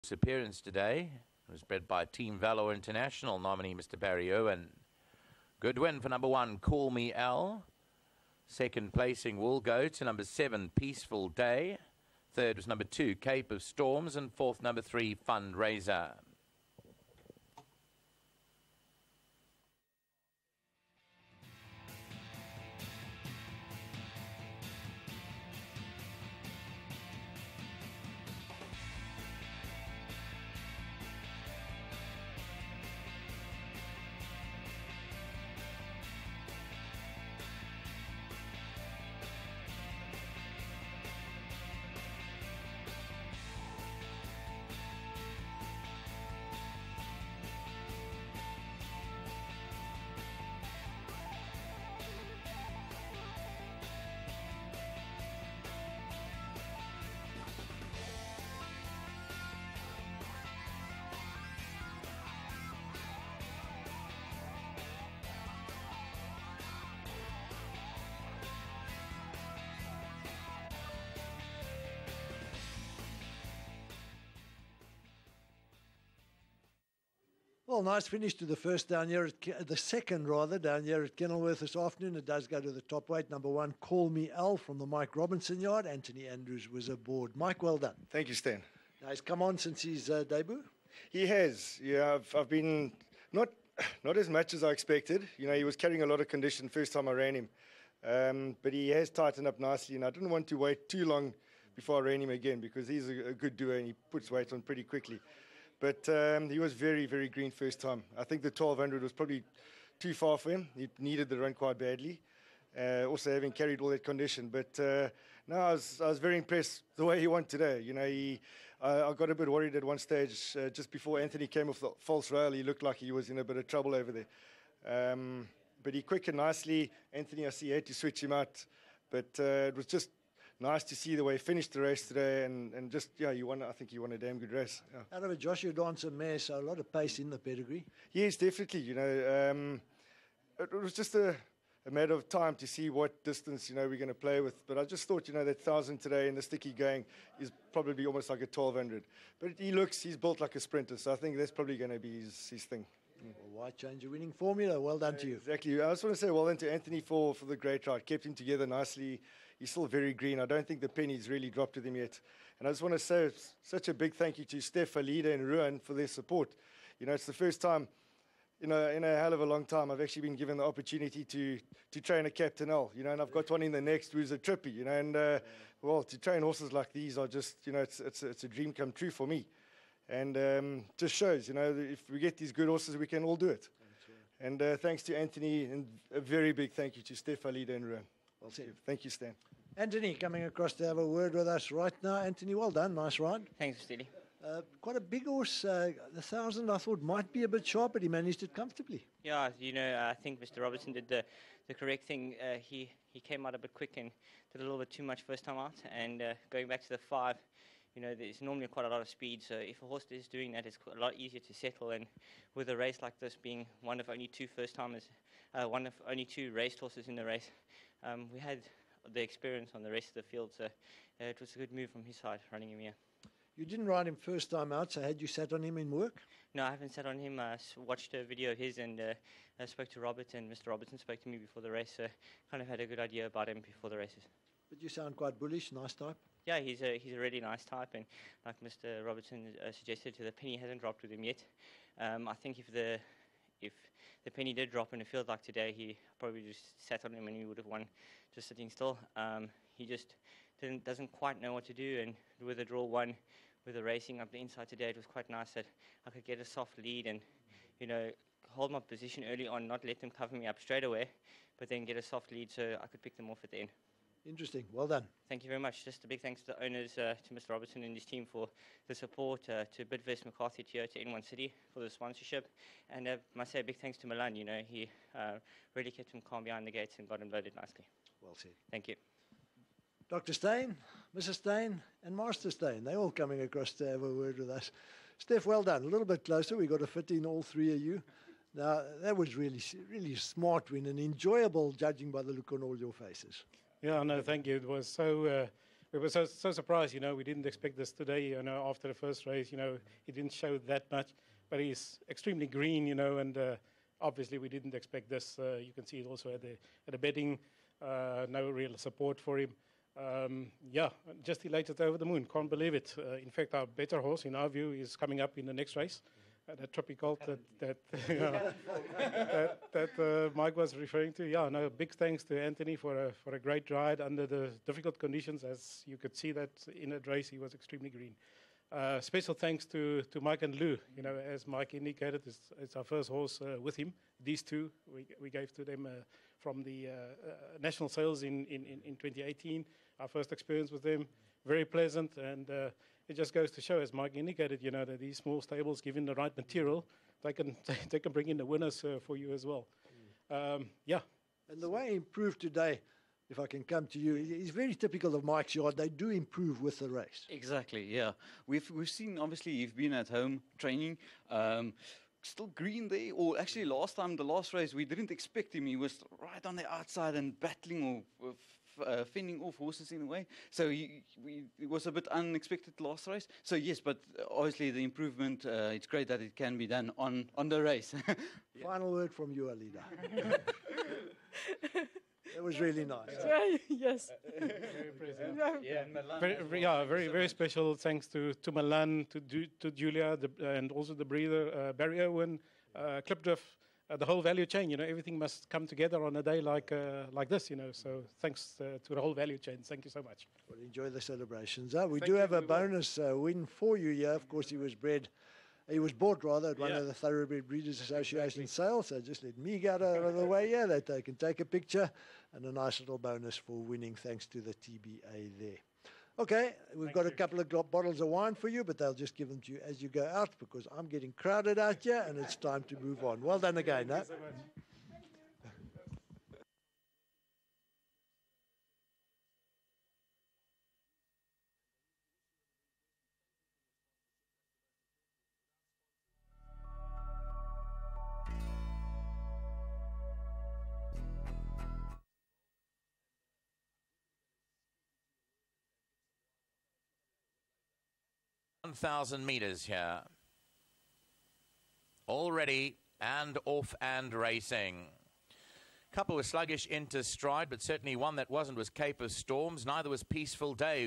This appearance today was bred by Team Valor International nominee Mr. Barry Owen. Good win for number 1, Call Me Al. Second placing will go to number 7, Peaceful Day. Third was number 2, Cape of Storms. And fourth, number 3, Fundraiser. Well, nice finish to the first down here, the second rather, down here at Kenilworth this afternoon. It does go to the top weight. Number 1, Call Me Al from the Mike Robinson yard. Anthony Andrews was aboard. Mike, well done. Thank you, Stan. Now, he's come on since his debut. He has. Yeah, I've been not as much as I expected. You know, he was carrying a lot of condition first time I ran him. But he has tightened up nicely, and I didn't want to wait too long before I ran him again because he's a good doer and he puts weight on pretty quickly. But he was very, very green first time. I think the 1200 was probably too far for him. He needed the run quite badly, also having carried all that condition. But no, I was very impressed the way he won today. You know, I got a bit worried at one stage just before Anthony came off the false rail. He looked like he was in a bit of trouble over there. But he quickened nicely. Anthony, I see, had to switch him out. But it was just nice to see the way he finished the race today, and just, yeah, I think he won a damn good race. Yeah. Out of a Joshua Dancer mare, so a lot of pace in the pedigree. Yes, definitely. You know, it was just a matter of time to see what distance, you know, we're going to play with. But I just thought, you know, that 1,000 today in the sticky going is probably almost like a 1,200. But he's built like a sprinter, so I think that's probably going to be his thing. Well, why change a winning formula? Well done to you. Exactly. I just want to say well done to Anthony for the great ride. Kept him together nicely. He's still very green. I don't think the penny's really dropped with him yet. And I just want to say such a big thank you to Steph, Alida and Ruan for their support. You know, it's the first time, you know, in a hell of a long time, I've actually been given the opportunity to train a Captain L, you know, and I've got one in the next who's a trippy, you know, and, well, to train horses like these are just, you know, it's a dream come true for me. And just shows, you know, if we get these good horses, we can all do it. And thanks to Anthony, and a very big thank you to Steph, Alida and Ruan. Well said. Thank you, Stan. Anthony coming across to have a word with us right now. Anthony, well done. Nice ride. Thanks, Steely. Quite a big horse. The 1,000 I thought might be a bit sharp, but he managed it comfortably. Yeah, you know, I think Mr. Robertson did the correct thing. He came out a bit quick and did a little bit too much first time out. And going back to the 5, you know, there's normally quite a lot of speed. So if a horse is doing that, it's a lot easier to settle. And with a race like this being one of only 2 first-timers, one of only 2 raced horses in the race, we had the experience on the rest of the field. So it was a good move from his side, running him here. You didn't ride him first time out, so had you sat on him in work? No, I haven't sat on him. I watched a video of his and I spoke to Robert, and Mr. Robertson spoke to me before the race, so kind of had a good idea about him before the races. But you sound quite bullish, nice type. Yeah, he's a really nice type, and like Mr. Robertson suggested, the penny hasn't dropped with him yet. I think if the penny did drop in a field like today, he probably just sat on him and he would have won just sitting still. He just doesn't quite know what to do, and with the draw 1, with the racing up the inside today, it was quite nice that I could get a soft lead and, you know, hold my position early on, not let them cover me up straight away, but then get a soft lead so I could pick them off at the end. Interesting. Well done. Thank you very much. Just a big thanks to the owners, to Mr. Robertson and his team for the support, to Bidvest McCarthy here, to N1 City for the sponsorship, and I must say a big thanks to Milan. You know, he really kept him calm behind the gates and got him loaded nicely. Well said. Thank you. Dr. Steyn, Mrs. Steyn, and Master Steyn, they're all coming across to have a word with us. Steph, well done. A little bit closer. We got to fit in all 3 of you. Now, that was really, really smart win and enjoyable, judging by the look on all your faces. Yeah, no, thank you. It was so we were so surprised, we didn't expect this today, after the first race, he didn't show that much, but he's extremely green, and obviously we didn't expect this. You can see it also at the betting, no real support for him. Just elated over the moon, can't believe it. In fact, our better horse, in our view, is coming up in the next race. That Tropical that Mike was referring to. Yeah, no, big thanks to Anthony for a great ride under the difficult conditions. As you could see that in that race, he was extremely green. Special thanks to Mike and Lou. As Mike indicated, it's our first horse with him. These two we gave to them from the national sales in 2018. Our first experience with them, very pleasant, and it just goes to show, as Mike indicated, that these small stables, given the right material, they can bring in the winners for you as well. And the way he improved today, if I can come to you, is very typical of Mike's yard. They do improve with the race. Exactly, yeah. We've seen, obviously, you've been at home training. Still green there, or actually the last race, we didn't expect him. He was right on the outside and battling or fending off horses in a way. So it was a bit unexpected last race. So yes, but obviously the improvement, it's great that it can be done on the race. Final word from you, Alida. It was really nice. Yes. Very, very special thanks to Milan, to Julia, and also the breeder, Barry Owen, Clipdrift, the whole value chain. Everything must come together on a day like this. So thanks to the whole value chain. Thank you so much. Well, enjoy the celebrations. We do have a bonus win for you here. Of course, he was bought at one of the Thoroughbred Breeders Association sales. So just let me get out of the way here that they can take a picture, and a nice little bonus for winning thanks to the TBA there. Okay, we've got a couple of bottles of wine for you, but they'll just give them to you as you go out because I'm getting crowded out here and it's time to move on. Well done again. Thank you so much. 1,000 meters here. Already and off and racing. Couple was sluggish into stride, but certainly one that wasn't was Cape of Storms. Neither was Peaceful Day.